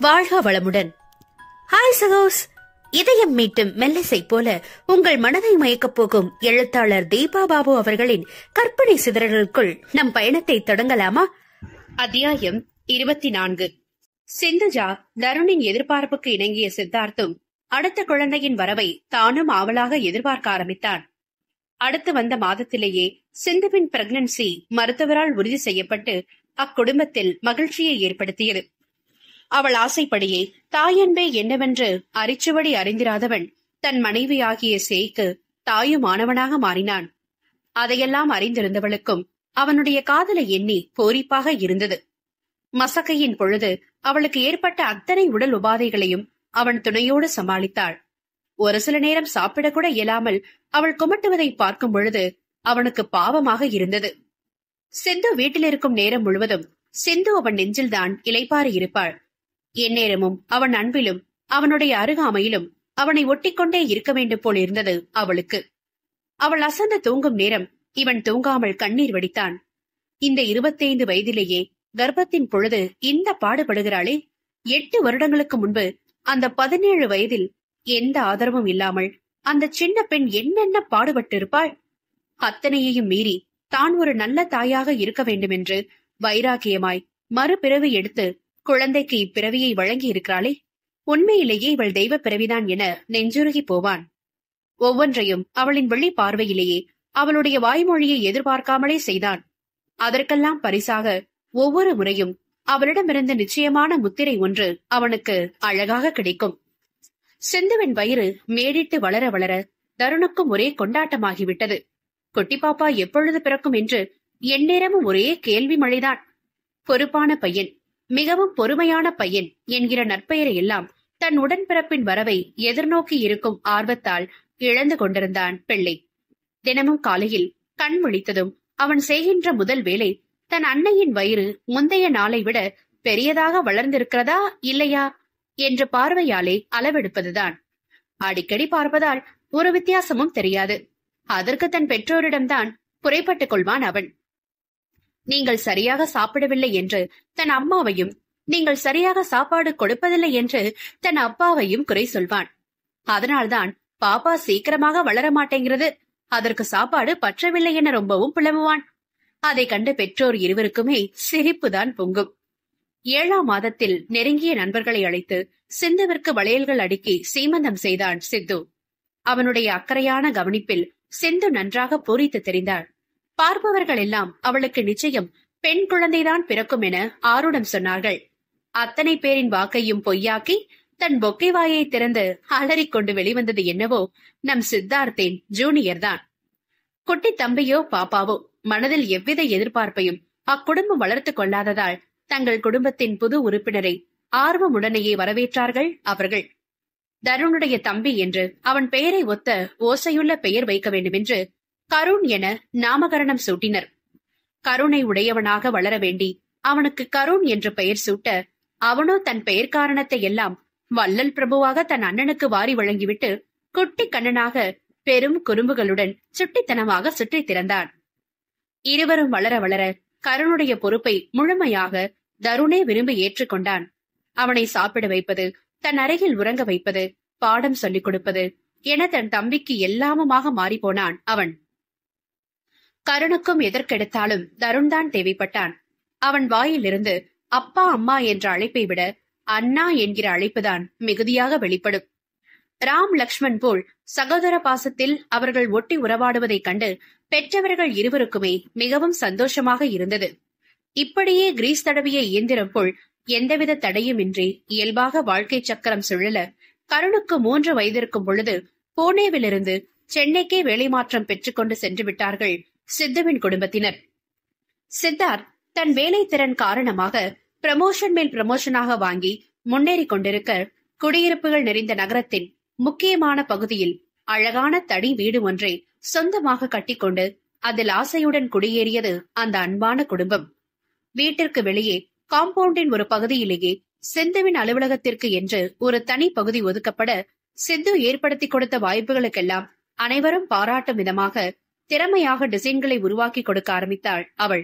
வாழ்க வளமுடன். ஹாய் சகோஸ். இதயம் மீட்டும் மெல்லிசை போல உங்கள் மனதை மயக்கப் போகும் எழுத்தாளர் தீபா பாபு அவர்களின் கற்பனை சிதறல்களுக்குள் நம் பயணத்தை தொடங்கலாமா? அத்தியாயம் 24. சிந்துஜா தருணின் எதிர்பார்ப்புக்கு இணங்கிய சித்தார்த்தும் அடுத்த குழந்தையின் வரவை தானும் ஆவலாக எதிர்பார்க்க ஆரம்பித்தான். அடுத்து வந்த மாதத்திலேயே சிந்துவின் பிரெக்னன்சி மருத்துவரால் உறுதி செய்யப்பட்டு அக்குடும்பத்தில் மகிழ்ச்சியை ஏற்படுத்தியது. அவள் ஆசைப்படியே தாயன்பே என்னவென்று அரிச்சுவடி அறிந்திராதவன் தன் மனைவியாகிய சேய்க்கு தாயுமானவனாக மாறினான். அதையெல்லாம் அறிந்திருந்தவளுக்கும் அவனுடைய காதலை எண்ணி பூரிப்பாக இருந்தது. மசக்கையின் பொழுது அவளுக்கு ஏற்பட்ட அத்தனை உடல் உபாதைகளையும் அவன் துணையோடு சமாளித்தாள். ஒரு சில நேரம் சாப்பிடக்கூட இயலாமல் அவள் குமட்டுவதை பார்க்கும் பொழுது அவனுக்கு பாவமாக இருந்தது. சிந்து வீட்டில் இருக்கும் நேரம் முழுவதும் சிந்து அவன் நெஞ்சில்தான் இளைப்பாறி இருப்பாள். எந்நேரமும் அவன் அன்பிலும் அவனுடைய அருகாமையிலும் அவனை ஒட்டிக்கொண்டே இருக்க வேண்டும் போல் இருந்தது அவளுக்கு. அவள் அசந்து தூங்கும் நேரம் இவன் தூங்காமல் கண்ணீர் வடித்தான். இந்த 25 வயதிலேயே கர்ப்பத்தின் பொழுது இந்த பாடுபடுகிறாளே, 8 வருடங்களுக்கு முன்பு அந்த 17 வயதில் எந்த ஆதரவும் இல்லாமல் அந்த சின்ன பெண் என்னென்ன பாடுபட்டிருப்பாள். அத்தனையையும் மீறி தான் ஒரு நல்ல தாயாக இருக்க வேண்டுமென்று வைராக்கியமாய் மறுபிறவி எடுத்து குழந்தைக்கு இப்பிறவியை வழங்கி இருக்கிறாளே, உண்மையிலேயே இவள் தெய்வ பிறவிதான் என நெஞ்சுருகி போவான். ஒவ்வொன்றையும் அவளின் வெளி பார்வையிலேயே அவளுடைய வாய்மொழியை எதிர்பார்க்காமலே செய்தான். அதற்கெல்லாம் பரிசாக ஒவ்வொரு முறையும் அவளிடமிருந்து நிச்சயமான முத்திரை ஒன்று அவனுக்கு அழகாக கிடைக்கும். சிந்துவின் வயிறு மேடிட்டு வளர வளர தருணுக்கும் ஒரே கொண்டாட்டமாகிவிட்டது. குட்டி பாப்பா எப்பொழுது பிறக்கும் என்று எந்நேரமும் ஒரே கேள்வி மழைதான். பொறுப்பான பையன், மிகவும் பொறுமையான பையன் என்கிற நற்பெயரை எல்லாம் தன் உடன்பிறப்பின் வரவை எதிர்நோக்கி இருக்கும் ஆர்வத்தால் இழந்து கொண்டிருந்தான் பிள்ளை. தினமும் காலையில் கண் விழித்ததும் அவன் செய்கின்ற முதல் வேலை தன் அன்னையின் வயிறு முந்தைய நாளை விட பெரியதாக வளர்ந்திருக்கிறதா இல்லையா என்ற பார்வையாலே அளவெடுப்பதுதான். அடிக்கடி பார்ப்பதால் ஒரு வித்தியாசமும் தெரியாது. அதற்கு தன் பெற்றோரிடம்தான் குறைப்பட்டுக் கொள்வான் அவன். நீங்கள் சரியாக சாப்பிடவில்லை என்று தன் அம்மாவையும், நீங்கள் சரியாக சாப்பாடு கொடுப்பதில்லை என்று தன் அப்பாவையும் குறை சொல்வான். அதனால்தான் பாப்பா சீக்கிரமாக வளர மாட்டேங்கிறது, அதற்கு சாப்பாடு பற்றவில்லை என ரொம்பவும் புலம்புவான். அதை கண்டு பெற்றோர் இருவருக்குமே சிரிப்புதான் பொங்கும். 7ஆம் மாதத்தில் நெருங்கிய நண்பர்களை அழைத்து சிந்துவிற்கு வளையல்கள் அடுக்கி சீமந்தம் செய்தான் சித்து. அவனுடைய அக்கறையான கவனிப்பில் சிந்து நன்றாக பூரித்து தெரிந்தாள். பார்ப்பவர்கள் எல்லாம் அவளுக்கு நிச்சயம் பெண் குழந்தைதான் பிறக்கும் என ஆருடம் சொன்னார்கள். அத்தனை பேரின் வாக்கையும் பொய்யாக்கி தன் பொக்கை வாயை திறந்து அலறிக்கொண்டு வெளிவந்தது என்னவோ நம் சித்தார்த்தின் ஜூனியர் தான். குட்டி தம்பியோ பாப்பாவோ மனதில் எவ்வித எதிர்பார்ப்பையும் அக்குடும்பம் வளர்த்து கொள்ளாததால் தங்கள் குடும்பத்தின் புது உறுப்பினரை ஆர்வமுடனேயே வரவேற்றார்கள் அவர்கள். தருணுடைய தம்பி என்று அவன் பெயரை ஒத்த ஓசையுள்ள பெயர் வைக்க வேண்டுமென்று கருண் என நாமகரணம் சூட்டினர். கருணை உடையவனாக வளர வேண்டி அவனுக்கு கருண் என்ற பெயர் சூட்ட அவனோ தன் பெயர் காரணத்தை எல்லாம் வள்ளல் பிரபுவாக தன் அண்ணனுக்கு வாரி வழங்கிவிட்டு குட்டி கண்ணனாக பெரும் குறும்புகளுடன் சுட்டித்தனமாக சுற்றி திறந்தான். இருவரும் வளர வளர கருணுடைய பொறுப்பை முழுமையாக தருணே விரும்பி ஏற்றுக்கொண்டான். அவனை சாப்பிட வைப்பது, தன் அருகில் உறங்க வைப்பது, பாடம் சொல்லிக் கொடுப்பது என தன் தம்பிக்கு எல்லாமுமாக மாறிப்போனான் அவன். கருணுக்கும் எதற்கெடுத்தாலும் தருண்தான் தேவைப்பட்டான். அவன் வாயிலிருந்து அப்பா அம்மா என்ற அழைப்பை விட அண்ணா என்கிற அழைப்புதான் மிகுதியாக வெளிப்படும். ராம் லக்ஷ்மண் போல் சகோதர பாசத்தில் அவர்கள் ஒட்டி உறவாடுவதைக் கண்டு பெற்றவர்கள் இருவருக்குமே மிகவும் சந்தோஷமாக இருந்தது. இப்படியே கிரீஸ் தடவிய இயந்திரம் போல் எந்தவித தடையுமின்றி இயல்பாக வாழ்க்கை சக்கரம் சுழல கருணுக்கு 3 வயதிருக்கும் பொழுது புனேவிலிருந்து சென்னைக்கே வேலை மாற்றம் பெற்றுக்கொண்டு சென்று விட்டார்கள் சித்துவின் குடும்பத்தினர். சித்தார்த் தன் வேலை திறன் காரணமாக ப்ரமோஷன் மேல் ப்ரமோஷனாக வாங்கி முன்னேறி கொண்டிருக்க குடியிருப்புகள் நிறைந்த நகரத்தின் முக்கியமான பகுதியில் அழகான தனி வீடு ஒன்றை சொந்தமாக கட்டிக்கொண்டு அதில் ஆசையுடன் குடியேறியது அந்த அன்பான குடும்பம். வீட்டிற்கு வெளியே காம்பவுண்டின் ஒரு பகுதியிலேயே சிந்துவின் அலுவலகத்திற்கு என்று ஒரு தனி பகுதி ஒதுக்கப்பட சித்து ஏற்படுத்தி கொடுத்த வாய்ப்புகளுக்கெல்லாம் அனைவரும் பாராட்டும் விதமாக திறமையாக டிசைன்களை உருவாக்கி கொடுக்க ஆரம்பித்தாள் அவள்.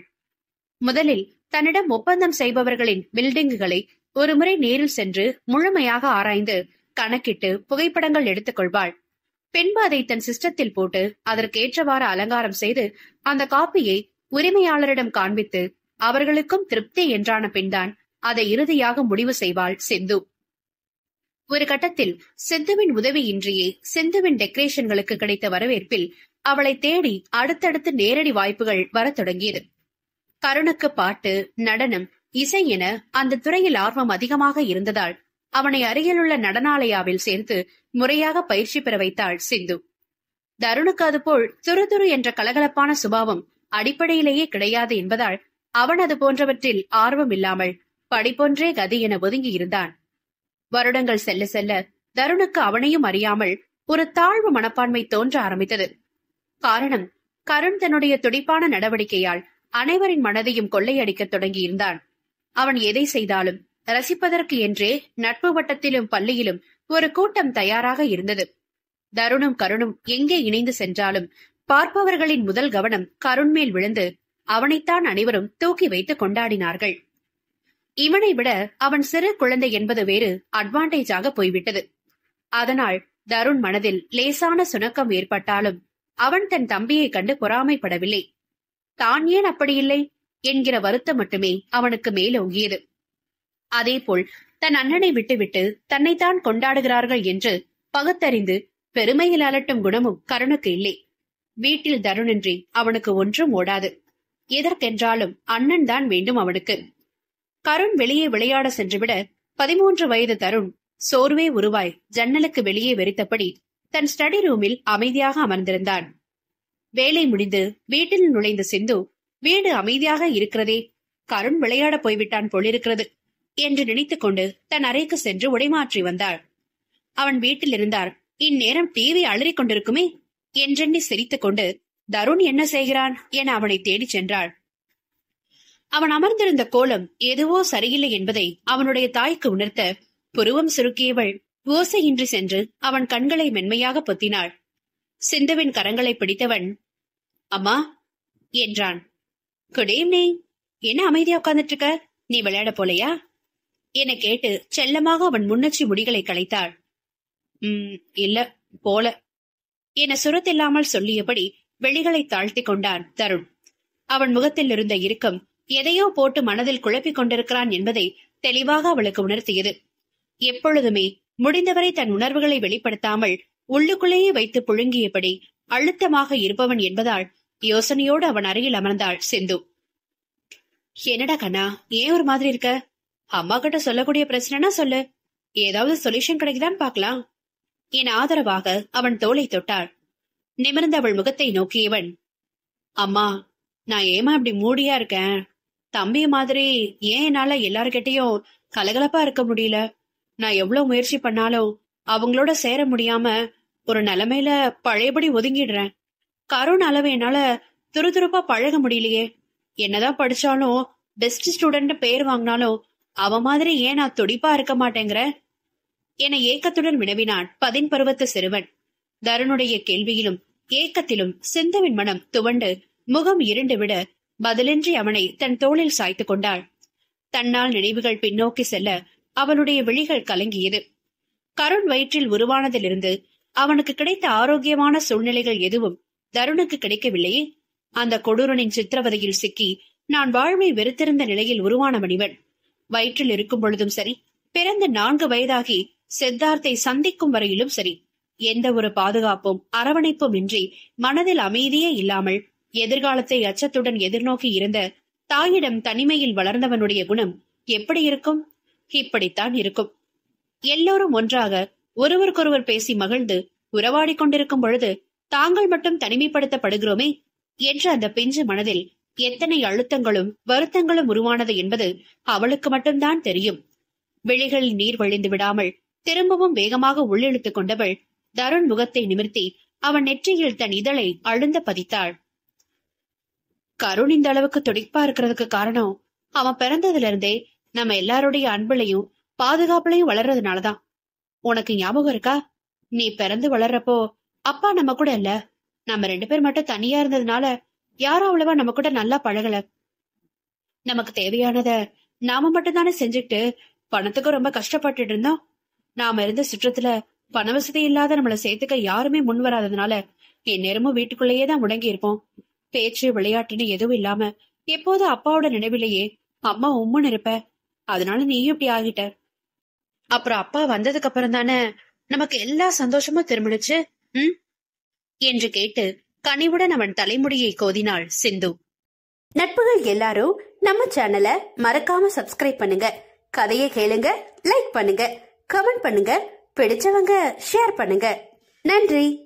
முதலில் தன்னிடம் ஒப்பந்தம் செய்பவர்களின் பில்டிங்குகளை ஒருமுறை நேரில் சென்று முழுமையாக ஆராய்ந்து கணக்கிட்டு புகைப்படங்கள் எடுத்துக் கொள்வாள். பின்பு அதை தன் சிஸ்டத்தில் போட்டு அதற்கேற்றவாறு அலங்காரம் செய்து அந்த காப்பியை உரிமையாளரிடம் காண்பித்து அவர்களுக்கும் திருப்தி என்றான பின்தான் அதை இறுதியாக முடிவு செய்வாள் சிந்து. ஒரு கட்டத்தில் சிந்துவின் உதவியின்றியே சிந்துவின் டெக்கரேஷன்களுக்கு கிடைத்த வரவேற்பில் அவளை தேடி அடுத்தடுத்து நேரடி வாய்ப்புகள் வரத் தொடங்கியது. கருணுக்கு பாட்டு, நடனம், இசை என அந்த துறையில் ஆர்வம் அதிகமாக இருந்ததால் அவனை அருகிலுள்ள நடனாலயாவில் சேர்த்து முறையாக பயிற்சி பெற வைத்தாள் சிந்து. தருணுக்கு அதுபோல் துருதுரு என்ற கலகலப்பான சுபாவம் அடிப்படையிலேயே கிடையாது என்பதால் அவன் அது போன்றவற்றில் ஆர்வம் இல்லாமல் படிப்பொன்றே கதி என ஒதுங்கி இருந்தான். வருடங்கள் செல்ல செல்ல தருணுக்கு அவனையும் அறியாமல் ஒரு தாழ்வு மனப்பான்மை தோன்ற ஆரம்பித்தது. காரணம், கருண் தன்னுடைய துடிப்பான நடவடிக்கையால் அனைவரின் மனதையும் கொள்ளையடிக்க தொடங்கியிருந்தான். அவன் எதை செய்தாலும் ரசிப்பதற்கு என்றே நட்பு வட்டத்திலும் பள்ளியிலும் ஒரு கூட்டம் தயாராக இருந்தது. தருணும் கருணும் எங்கே இணைந்து சென்றாலும் பார்ப்பவர்களின் முதல் கவனம் கருண் மேல் விழுந்து அவனைத்தான் அனைவரும் தூக்கி வைத்து கொண்டாடினார்கள். இவனை விட அவன் சிறு குழந்தை என்பது வேறு அட்வான்டேஜாக போய்விட்டது. அதனால் தருண் மனதில் லேசான சுணக்கம் ஏற்பட்டாலும் அவன் தன் தம்பியை கண்டு பொறாமைப்படவில்லை. தான் ஏன் அப்படியில்லை என்கிற வருத்தம் மட்டுமே அவனுக்கு மேலோங்கியது. அதேபோல் தன் அண்ணனை விட்டுவிட்டு தன்னைத்தான் கொண்டாடுகிறார்கள் என்று பகுத்தறிந்து பெருமையில் அலட்டும் குணமும் கருணுக்கு இல்லை. வீட்டில் தருணின்றி அவனுக்கு ஒன்றும் ஓடாது. எதற்கென்றாலும் அண்ணன் தான் வேண்டும் அவனுக்கு. கருண் வெளியே விளையாட சென்றுவிட 13 வயது தருண் சோர்வே உருவாய் ஜன்னலுக்கு வெளியே வெறித்தபடி தன் ஸ்டடி ரூமில் அமைதியாக அமர்ந்திருந்தான். வேலை முடிந்து வீட்டில் நுழைந்த சிந்து, வீடு அமைதியாக இருக்கிறதே, கருண் விளையாட போய்விட்டான் போலிருக்கிறது என்று நினைத்துக் கொண்டு தன் அறைக்கு சென்று உடைமாற்றி வந்தாள். அவன் வீட்டில் இருந்தார். இந்நேரம் டிவி அலறிக் கொண்டிருக்குமே என்றெண்ணி சிரித்துக் கொண்டு தருண் என்ன செய்கிறான் என அவனை தேடிச் சென்றாள். அவன் அமர்ந்திருந்த கோலம் எதுவோ சரியில்லை என்பதை அவனுடைய தாய்க்கு உணர்த்த புருவம் சுருக்கியவள் ஓசையின்றி சென்று அவன் கண்களை மென்மையாக பொத்தினாள். சிந்துவின் கரங்களை பிடித்தவன், அம்மா என்றான். Good evening. என்ன அமைதியா உட்கார்ந்துட்டு இருக்க? நீ விளையாட போலையா என கேட்டு செல்லமாக அவன் முன்னச்சி முடிகளை களைத்தாள். இல்ல போல என சுரத்தில்லாமல் சொல்லியபடி வெளிகளை தாழ்த்தி கொண்டான் தருண். அவன் முகத்தில் இருந்த இறுக்கம் எதையோ போட்டு மனதில் குழப்பிக் கொண்டிருக்கிறான் என்பதை தெளிவாக அவளுக்கு உணர்த்தியது. எப்பொழுதுமே முடிந்தவரை தன் உணர்வுகளை வெளிப்படுத்தாமல் உள்ளுக்குள்ளேயே வைத்து புழுங்கியபடி அழுத்தமாக இருப்பவன் என்பதால் யோசனையோடு அவன் அருகில் அமர்ந்தாள் சிந்து. என்னடா கண்ணா, ஏன் ஒரு மாதிரி இருக்க? அம்மா கிட்ட சொல்லக்கூடிய பிரச்சனைனா சொல்லு, ஏதாவது சொல்யூஷன் கிடைக்குதான்னு பாக்கலாம் என ஆதரவாக அவன் தோளை தொட்டாள். நிமிர்ந்த அவள் முகத்தை நோக்கியவன், அம்மா நான் ஏமா இப்படி மூடியா இருக்கேன்? தம்பிய மாதிரி ஏன் என்னால எல்லார்கிட்டையும் கலகலப்பா இருக்க முடியல? நான் எவ்வளவு முயற்சி பண்ணாலும் அவங்களோட சேர முடியாம ஒரு நிலைமையில பழையபடி ஒதுங்கிடுறேன். கருண் அளவு என்னால துருதுருப்பா பழக முடியலையே. என்னதான் படிச்சாலும் பெஸ்ட் ஸ்டூடெண்ட் பேர் வாங்கினாலும் அவ மாதிரி ஏன் நான் துடிப்பா இருக்க மாட்டேங்கிற என ஏக்கத்துடன் வினவினான் 10 பருவத்து சிறுவன். தருணுடைய கேள்வியிலும் ஏக்கத்திலும் சிந்துவின் மனம் துவண்டு முகம் இருண்டு விட பதிலின்றி அவனை தன் தோளில் சாய்த்து கொண்டாள். தன்னால் நினைவுகள் பின்னோக்கி செல்ல அவனுடைய விழிகள் கலங்கியது. கருண் வயிற்றில் உருவானதிலிருந்து அவனுக்கு கிடைத்த ஆரோக்கியமான சூழ்நிலைகள் எதுவும் தருணுக்கு கிடைக்கவில்லையே. அந்த கொடூரனின் சித்திரவதையில் சிக்கி நான் வாழ்வை வெறுத்திருந்த நிலையில் உருவானவன் இவன். வயிற்றில் இருக்கும் பொழுதும் சரி, பிறந்த 4 வயதாகி சித்தார்த்தை சந்திக்கும் வரையிலும் சரி, எந்த ஒரு பாதுகாப்பும் அரவணைப்பும் இன்றி மனதில் அமைதியே இல்லாமல் எதிர்காலத்தை அச்சத்துடன் எதிர்நோக்கி இருந்த தாயிடம் தனிமையில் வளர்ந்தவனுடைய குணம் எப்படி இருக்கும்? இப்படித்தான் இருக்கும். எல்லோரும் ஒன்றாக ஒருவருக்கொருவர் பேசி மகிழ்ந்து உறவாடிக் கொண்டிருக்கும் பொழுது தாங்கள் மட்டும் தனிமைப்படுத்தப்படுகிறோமே என்ற அந்த பிஞ்சு மனதில் எத்தனை அழுத்தங்களும் வருத்தங்களும் உருவானது என்பது அவளுக்கு மட்டும்தான் தெரியும். விழிகளில் நீர் வழிந்து விடாமல் திரும்பவும் வேகமாக உள்ளிழுத்துக் கொண்டவள் தருண் முகத்தை நிமிர்த்தி அவன் நெற்றியில் தன் இதழை அழுந்த பதித்தாள். கருண் இந்த அளவுக்கு துடிப்பா இருக்கிறதுக்கு காரணம் அவன் பிறந்ததுல இருந்தே நம்ம எல்லாருடைய அன்புலையும் பாதுகாப்புலையும் வளர்றதுனாலதான். உனக்கு ஞாபகம் இருக்கா? நீ பிறந்து வளர்றப்போ அப்பா நம்ம கூட இல்ல, நம்ம 2 பேர் மட்டும் தனியா இருந்ததுனால யாரும் அவ்வளவா நம்ம கூட நல்லா பழகல. நமக்கு தேவையானத நாம மட்டும் தானே செஞ்சுட்டு பணத்துக்கு ரொம்ப கஷ்டப்பட்டுட்டு இருந்தோம். நாம இருந்த சுற்றத்துல பண வசதி இல்லாத நம்மள சேர்த்துக்க யாருமே முன் வராததுனால என் நேரமும் வீட்டுக்குள்ளேயே தான் முடங்கி இருப்போம். பேச்சு விளையாட்டுன்னு எதுவும் இல்லாம எப்போதும் அப்பாவோட நினைவிலேயே அம்மா உம்முன்னு இருப்ப. அதனால நீயும் இப்படி ஆகிட்ட. அப்புறம் அப்பா வந்ததுக்கு அப்புறம் தானே நமக்கு எல்லா சந்தோஷமும் திரும்பிடுச்சு என்று கேட்டு கனிவுடன் அவன் தலைமுடியை கோதினாள் சிந்து. நட்புகள் எல்லாரும் நம்ம சேனலை மறக்காம சப்ஸ்கிரைப் பண்ணுங்க. கதையை கேளுங்க, லைக் பண்ணுங்க, கமெண்ட் பண்ணுங்க, பிடிச்சவங்க ஷேர் பண்ணுங்க. நன்றி.